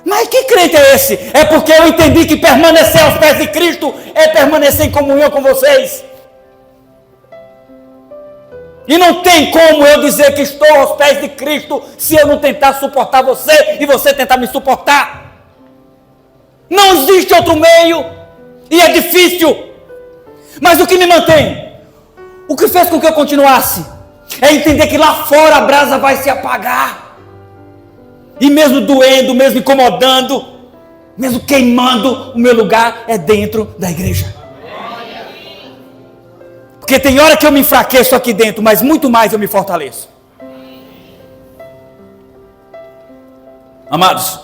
Mas que crente é esse? É porque eu entendi que permanecer aos pés de Cristo é permanecer em comunhão com vocês. E não tem como eu dizer que estou aos pés de Cristo se eu não tentar suportar você e você tentar me suportar. Não existe outro meio e é difícil. Mas o que me mantém? O que fez com que eu continuasse? É entender que lá fora a brasa vai se apagar. E mesmo doendo, mesmo incomodando, mesmo queimando, o meu lugar é dentro da igreja. Porque tem hora que eu me enfraqueço aqui dentro, mas muito mais eu me fortaleço. Amados,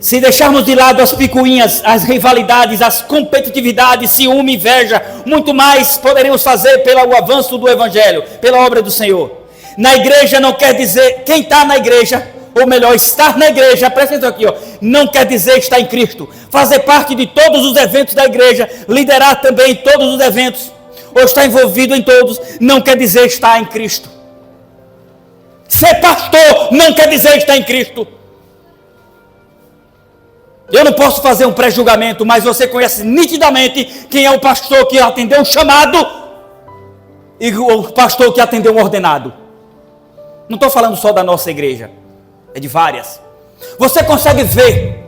se deixarmos de lado as picuinhas, as rivalidades, as competitividades, ciúme, inveja, muito mais poderemos fazer pelo avanço do Evangelho, pela obra do Senhor. Na igreja não quer dizer, quem está na igreja, ou melhor, estar na igreja, presta atenção aqui, não quer dizer estar em Cristo. Fazer parte de todos os eventos da igreja, liderar também todos os eventos, ou estar envolvido em todos, não quer dizer estar em Cristo. Ser pastor não quer dizer estar em Cristo. Eu não posso fazer um pré-julgamento, mas você conhece nitidamente quem é o pastor que atendeu um chamado e o pastor que atendeu um ordenado. Não estou falando só da nossa igreja, é de várias. Você consegue ver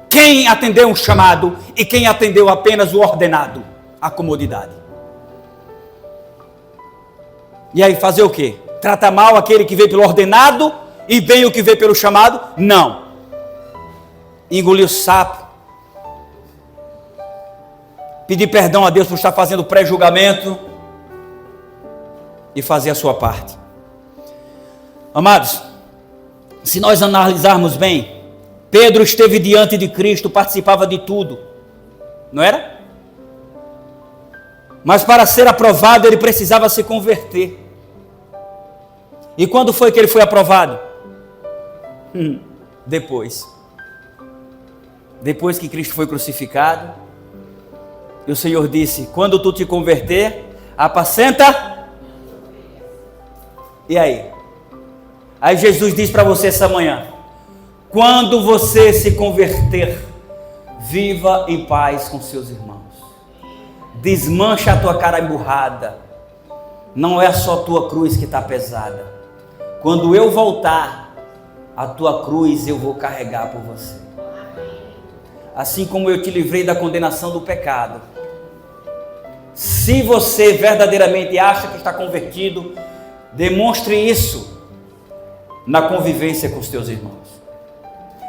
quem atendeu um chamado e quem atendeu apenas o ordenado, a comodidade. E aí fazer o quê? Trata mal aquele que veio pelo ordenado e bem o que veio pelo chamado? Não. Engolir o sapo. Pedir perdão a Deus por estar fazendo pré-julgamento e fazer a sua parte. Amados, se nós analisarmos bem, Pedro esteve diante de Cristo, participava de tudo, não era? Mas para ser aprovado ele precisava se converter. E quando foi que ele foi aprovado? Depois que Cristo foi crucificado, e o Senhor disse: quando tu te converter, apacenta. E aí? Aí Jesus diz para você essa manhã: quando você se converter, viva em paz com seus irmãos. Desmancha a tua cara emburrada. Não é só a tua cruz que está pesada. Quando eu voltar, a tua cruz eu vou carregar por você. Assim como eu te livrei da condenação do pecado. Se você verdadeiramente acha que está convertido, demonstre isso na convivência com os teus irmãos.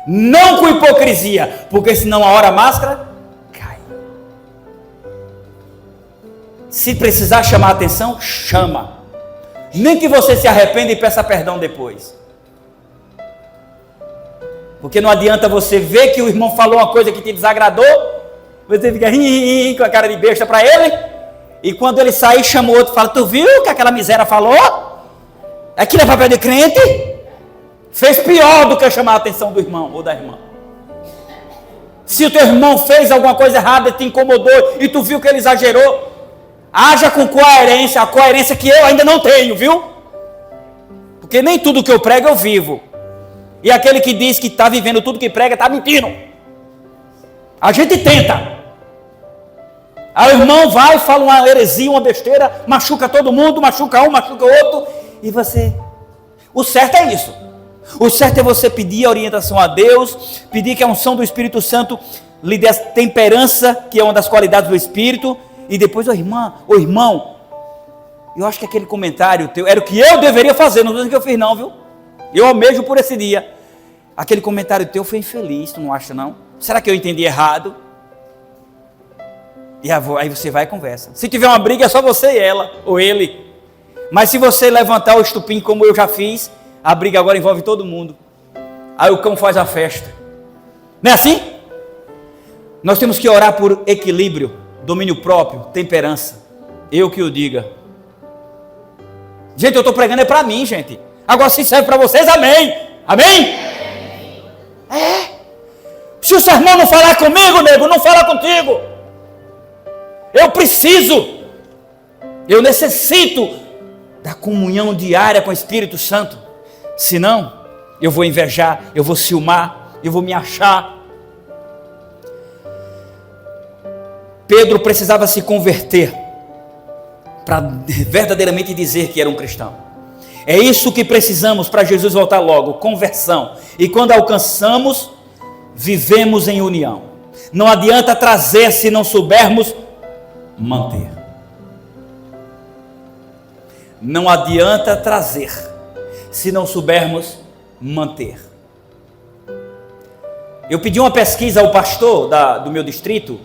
Não com hipocrisia, porque senão a hora a máscara cai. Se precisar chamar a atenção, chama. Nem que você se arrependa e peça perdão depois. Porque não adianta você ver que o irmão falou uma coisa que te desagradou, você fica com a cara de besta para ele, e quando ele sair, chama o outro e fala: tu viu o que aquela miséria falou? Aquilo é papel de crente? Fez pior do que chamar a atenção do irmão ou da irmã. Se o teu irmão fez alguma coisa errada e te incomodou e tu viu que ele exagerou, haja com coerência, a coerência que eu ainda não tenho, viu? Porque nem tudo que eu prego eu vivo. E aquele que diz que está vivendo tudo que prega está mentindo. A gente tenta. Aí o irmão vai, fala uma heresia, uma besteira, machuca todo mundo, machuca um, machuca o outro, e você... O certo é isso. O certo é você pedir a orientação a Deus, pedir que a unção do Espírito Santo lhe dê a temperança, que é uma das qualidades do Espírito, e depois, irmão, eu acho que aquele comentário teu era o que eu deveria fazer, não estou dizendo que eu fiz não, viu? Eu almejo por esse dia. Aquele comentário teu foi infeliz, tu não acha não? Será que eu entendi errado? E aí você vai e conversa. Se tiver uma briga é só você e ela, ou ele. Mas se você levantar o estupim como eu já fiz, a briga agora envolve todo mundo. Aí o cão faz a festa. Não é assim? Nós temos que orar por equilíbrio, domínio próprio, temperança. Eu que o diga. Gente, eu estou pregando é para mim, gente. Agora se serve para vocês, amém. Amém? É. Se o sermão não falar comigo, nego, não fala contigo. Eu preciso. Eu necessito da comunhão diária com o Espírito Santo. Senão, eu vou invejar, eu vou ciumar, eu vou me achar. Pedro precisava se converter para verdadeiramente dizer que era um cristão. É isso que precisamos para Jesus voltar logo, conversão. E quando alcançamos, vivemos em união. Não adianta trazer se não soubermos manter. Não adianta trazer se não soubermos manter. Eu pedi uma pesquisa ao pastor do meu distrito.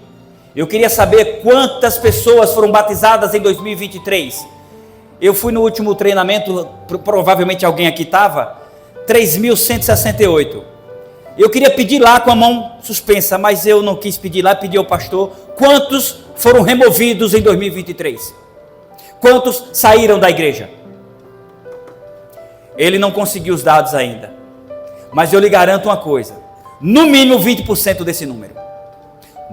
Eu queria saber quantas pessoas foram batizadas em 2023. Eu fui no último treinamento, provavelmente alguém aqui estava, 3.168. Eu queria pedir lá com a mão suspensa, mas eu não quis pedir lá, pedi ao pastor, quantos foram removidos em 2023? Quantos saíram da igreja? Ele não conseguiu os dados ainda, mas eu lhe garanto uma coisa, no mínimo 20% desse número.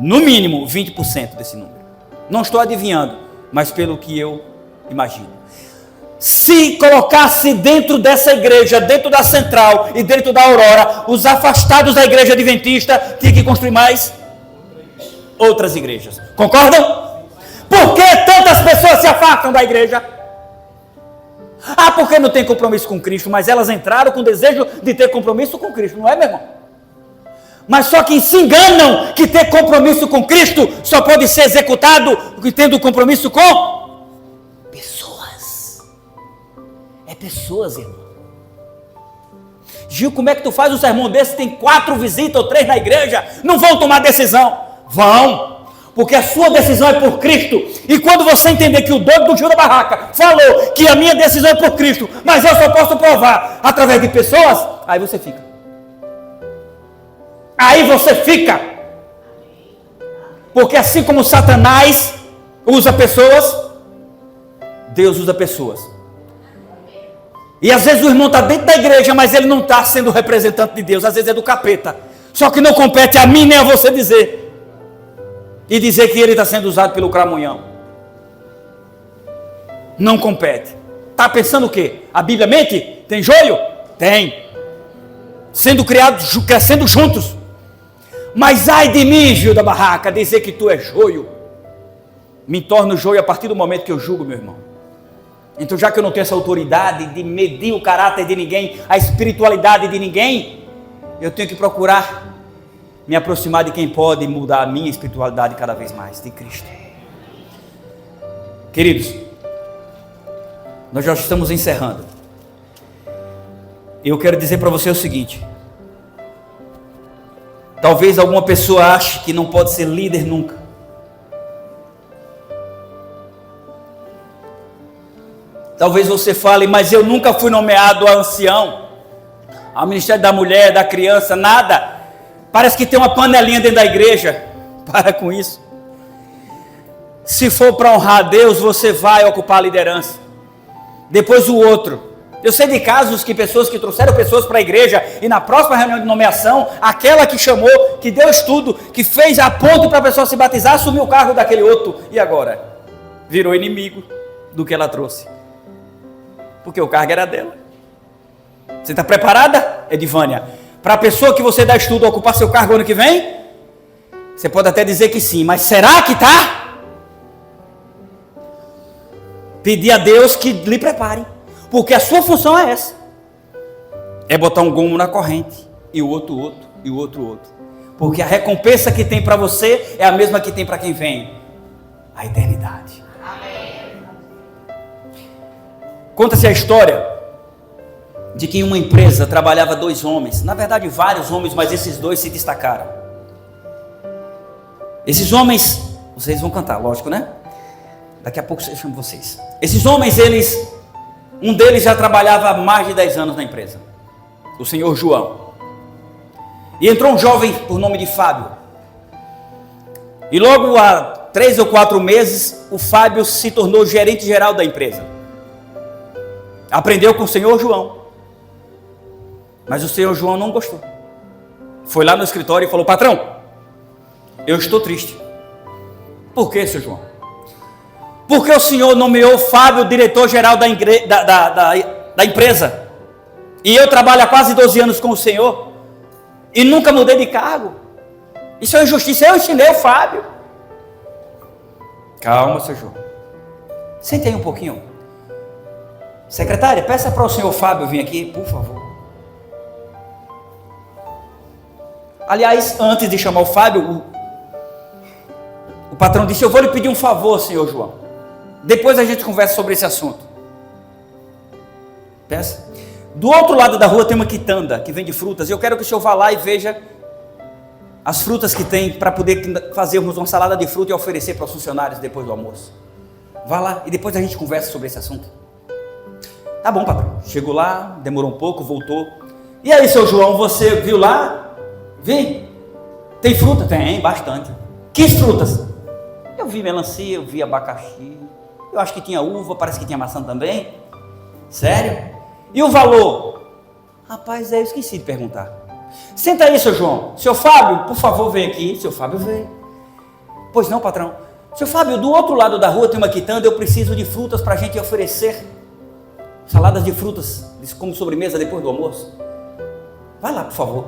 No mínimo 20% desse número. Não estou adivinhando, mas pelo que eu imagino. Se colocasse dentro dessa igreja, dentro da central e dentro da Aurora, os afastados da igreja adventista, tinha que construir mais outras igrejas. Concordam? Por que tantas pessoas se afastam da igreja? Ah, porque não tem compromisso com Cristo, mas elas entraram com o desejo de ter compromisso com Cristo, não é, meu irmão? Mas só que se enganam que ter compromisso com Cristo só pode ser executado tendo compromisso com pessoas. É pessoas, irmão. Gil, como é que tu faz um sermão desse? Tem 4 visitas ou 3 na igreja, não vão tomar decisão. Vão, porque a sua decisão é por Cristo. E quando você entender que o doido do Gil da Barraca falou que a minha decisão é por Cristo, mas eu só posso provar através de pessoas, aí você fica. Aí você fica. Porque assim como Satanás usa pessoas, Deus usa pessoas. E às vezes o irmão está dentro da igreja, mas ele não está sendo representante de Deus, às vezes é do capeta. Só que não compete a mim nem a você dizer. E dizer que ele está sendo usado pelo cramunhão. Não compete. Está pensando o quê? A Bíblia mente? Tem joio? Tem. Sendo criados, crescendo juntos. Mas ai de mim, Gil da Barraca, dizer que tu é joio. Me torno joio a partir do momento que eu julgo, meu irmão. Então, já que eu não tenho essa autoridade de medir o caráter de ninguém, a espiritualidade de ninguém, eu tenho que procurar me aproximar de quem pode mudar a minha espiritualidade cada vez mais, de Cristo. Queridos, nós já estamos encerrando. Eu quero dizer para você o seguinte: talvez alguma pessoa ache que não pode ser líder nunca. Talvez você fale, mas eu nunca fui nomeado a ancião, ao ministério da mulher, da criança, nada. Parece que tem uma panelinha dentro da igreja. Para com isso. Se for para honrar a Deus, você vai ocupar a liderança. Depois o outro. Eu sei de casos que pessoas que trouxeram pessoas para a igreja e na próxima reunião de nomeação, aquela que chamou, que deu estudo, que fez a ponte para a pessoa se batizar, assumiu o cargo daquele outro. E agora? Virou inimigo do que ela trouxe. Porque o cargo era dela. Você está preparada, Edivânia? Para a pessoa que você dá estudo ocupar seu cargo ano que vem? Você pode até dizer que sim, mas será que está? Pedir a Deus que lhe prepare. Porque a sua função é essa. É botar um gomo na corrente. E o outro, e o outro. Porque a recompensa que tem para você é a mesma que tem para quem vem. A eternidade. Amém. Conta-se a história de que em uma empresa trabalhava 2 homens. Na verdade vários homens, mas esses 2 se destacaram. Esses homens, vocês vão cantar, lógico, né? Daqui a pouco eu chamo vocês. Esses homens, um deles já trabalhava há mais de 10 anos na empresa, o senhor João. E entrou um jovem por nome de Fábio. E logo há 3 ou 4 meses, o Fábio se tornou gerente geral da empresa. Aprendeu com o senhor João. Mas o senhor João não gostou. Foi lá no escritório e falou: patrão, eu estou triste. Por que, senhor João? Porque o senhor nomeou o Fábio diretor-geral da empresa. E eu trabalho há quase 12 anos com o senhor. E nunca mudei de cargo. Isso é injustiça. Eu ensinei o Fábio. Calma, senhor João. Sente aí um pouquinho. Secretária, peça para o senhor Fábio vir aqui, por favor. Aliás, antes de chamar o Fábio, o patrão disse: eu vou lhe pedir um favor, senhor João. Depois a gente conversa sobre esse assunto. Peça. Do outro lado da rua tem uma quitanda que vende frutas. Eu quero que o senhor vá lá e veja as frutas que tem, para poder fazermos uma salada de fruta e oferecer para os funcionários depois do almoço. Vá lá e depois a gente conversa sobre esse assunto. Tá bom, patrão. Chegou lá, demorou um pouco, voltou. E aí, seu João, você viu lá? Vi. Tem fruta? Tem, bastante. Que frutas? Eu vi melancia, eu vi abacaxi. Eu acho que tinha uva, parece que tinha maçã também. Sério? E o valor? Rapaz, eu esqueci de perguntar. Senta aí, seu João. Seu Fábio, por favor, vem aqui. Seu Fábio veio. Pois não, patrão. Seu Fábio, do outro lado da rua tem uma quitanda. Eu preciso de frutas para a gente oferecer. Saladas de frutas como sobremesa depois do almoço. Vai lá, por favor.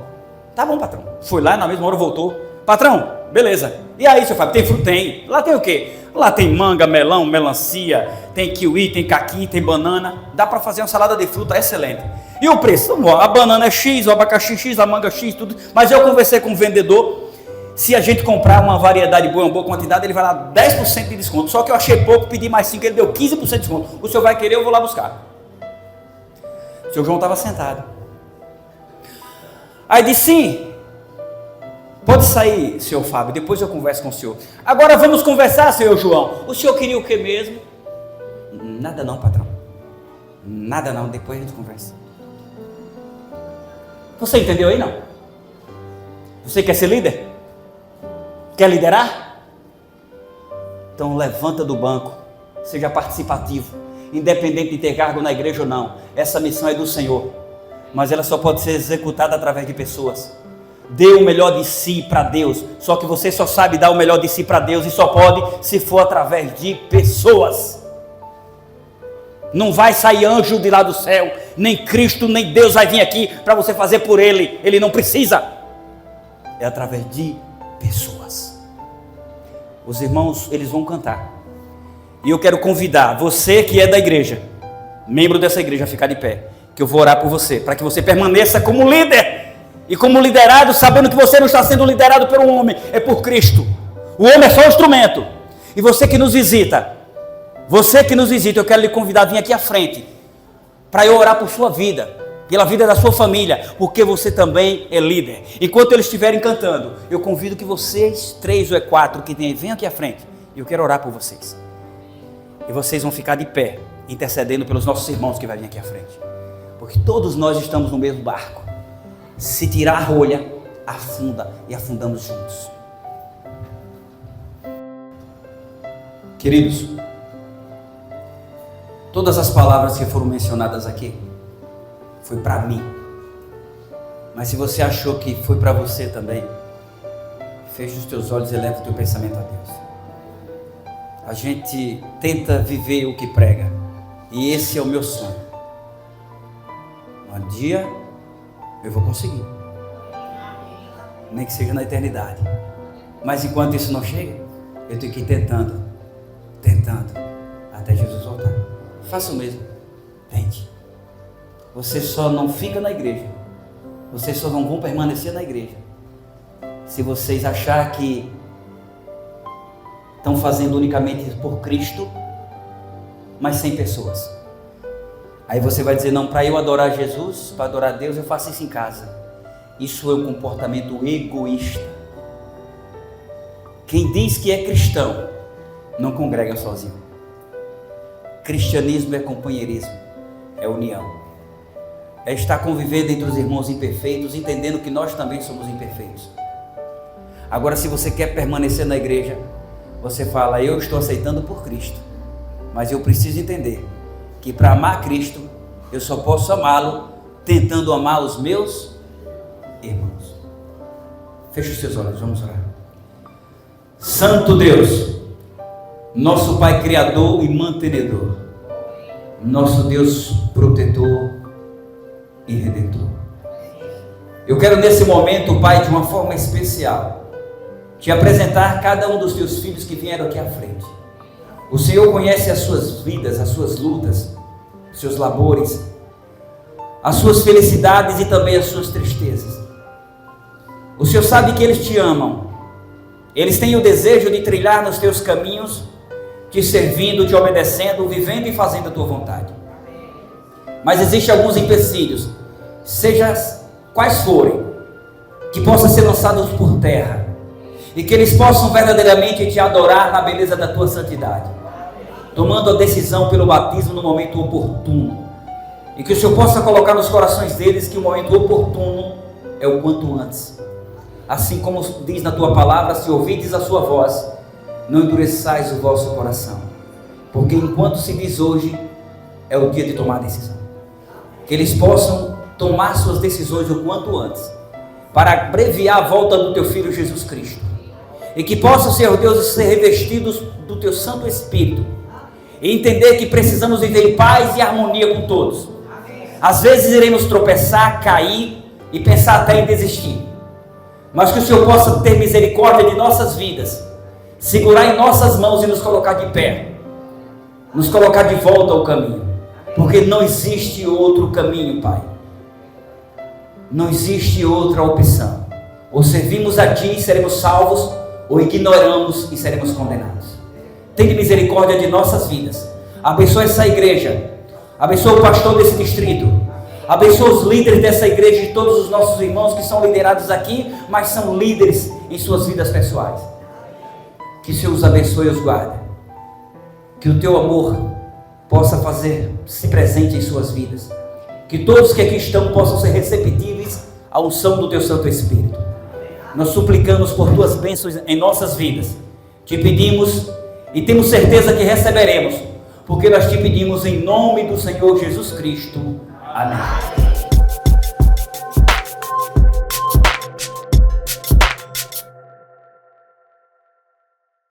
Tá bom, patrão. Foi lá, na mesma hora voltou. Patrão, beleza. E aí, seu Fábio, tem fruta? Tem. Lá tem o quê? Lá tem manga, melão, melancia, tem kiwi, tem caqui, tem banana. Dá para fazer uma salada de fruta excelente. E o preço? A banana é X, o abacaxi X, a manga X, tudo. Mas eu conversei com o vendedor. Se a gente comprar uma variedade boa, uma boa quantidade, ele vai dar 10% de desconto. Só que eu achei pouco, pedi mais 5, ele deu 15% de desconto. O senhor vai querer, eu vou lá buscar. O senhor João estava sentado. Aí disse: sim. Pode sair, senhor Fábio, depois eu converso com o senhor. Agora vamos conversar, senhor João. O senhor queria o que mesmo? Nada não, patrão. Nada não, depois a gente conversa. Você entendeu aí, não? Você quer ser líder? Quer liderar? Então levanta do banco, seja participativo, independente de ter cargo na igreja ou não. Essa missão é do Senhor, mas ela só pode ser executada através de pessoas. Dê o melhor de si para Deus. Só que você só sabe dar o melhor de si para Deus e só pode se for através de pessoas. Não vai sair anjo de lá do céu, nem Cristo, nem Deus vai vir aqui para você fazer por Ele. Ele não precisa. É através de pessoas. Os irmãos, eles vão cantar. E eu quero convidar você que é da igreja, membro dessa igreja, a ficar de pé. Que eu vou orar por você, para que você permaneça como líder. E como liderado, sabendo que você não está sendo liderado por um homem, é por Cristo. O homem é só um instrumento. E você que nos visita, eu quero lhe convidar a vir aqui à frente, para eu orar por sua vida, pela vida da sua família, porque você também é líder. Enquanto eles estiverem cantando, eu convido que vocês, 3 ou 4 que tem, venham aqui à frente, e eu quero orar por vocês. E vocês vão ficar de pé, intercedendo pelos nossos irmãos que vai vir aqui à frente. Porque todos nós estamos no mesmo barco. Se tirar a rolha, afunda e afundamos juntos. Queridos, todas as palavras que foram mencionadas aqui foi para mim. Mas se você achou que foi para você também, feche os teus olhos e leva o teu pensamento a Deus. A gente tenta viver o que prega, e esse é o meu sonho. Um dia eu vou conseguir, nem que seja na eternidade. Mas enquanto isso não chega, eu tenho que ir tentando, até Jesus voltar. Faça o mesmo, tente. Você só não fica na igreja, vocês só não vão permanecer na igreja se vocês acharem que estão fazendo unicamente por Cristo, mas sem pessoas. Aí você vai dizer, não, para eu adorar Jesus, para adorar Deus, eu faço isso em casa. Isso é um comportamento egoísta. Quem diz que é cristão, não congrega sozinho. Cristianismo é companheirismo, é união. É estar convivendo entre os irmãos imperfeitos, entendendo que nós também somos imperfeitos. Agora, se você quer permanecer na igreja, você fala, eu estou aceitando por Cristo, mas eu preciso entender que para amar Cristo, eu só posso amá-lo tentando amar os meus irmãos. Feche os seus olhos, vamos orar. Santo Deus, nosso Pai Criador e Mantenedor, nosso Deus protetor e Redentor. Eu quero nesse momento, Pai, de uma forma especial, te apresentar cada um dos teus filhos que vieram aqui à frente. O Senhor conhece as suas vidas, as suas lutas, os seus labores, as suas felicidades e também as suas tristezas. O Senhor sabe que eles te amam. Eles têm o desejo de trilhar nos teus caminhos, te servindo, te obedecendo, vivendo e fazendo a tua vontade. Mas existem alguns empecilhos, seja quais forem, que possam ser lançados por terra, e que eles possam verdadeiramente te adorar na beleza da tua santidade, tomando a decisão pelo batismo no momento oportuno, e que o Senhor possa colocar nos corações deles que o momento oportuno é o quanto antes. Assim como diz na tua palavra, se ouvides a sua voz, não endureçais o vosso coração, porque enquanto se diz hoje, é o dia de tomar a decisão. Que eles possam tomar suas decisões o quanto antes, para abreviar a volta do teu Filho Jesus Cristo, e que possam, Senhor Deus, ser revestidos do teu Santo Espírito, e entender que precisamos viver em paz e harmonia com todos. Às vezes iremos tropeçar, cair e pensar até em desistir, mas que o Senhor possa ter misericórdia de nossas vidas, segurar em nossas mãos e nos colocar de pé, nos colocar de volta ao caminho, porque não existe outro caminho, Pai. Não existe outra opção. Ou servimos a Ti e seremos salvos, ou ignoramos e seremos condenados. Tenha misericórdia de nossas vidas. Abençoa essa igreja. Abençoa o pastor desse distrito. Abençoa os líderes dessa igreja e todos os nossos irmãos que são liderados aqui, mas são líderes em suas vidas pessoais. Que o Senhor os abençoe e os guarde. Que o Teu amor possa fazer-se presente em suas vidas. Que todos que aqui estão possam ser receptíveis à unção do Teu Santo Espírito. Nós suplicamos por Tuas bênçãos em nossas vidas. Te pedimos e temos certeza que receberemos, porque nós te pedimos em nome do Senhor Jesus Cristo. Amém.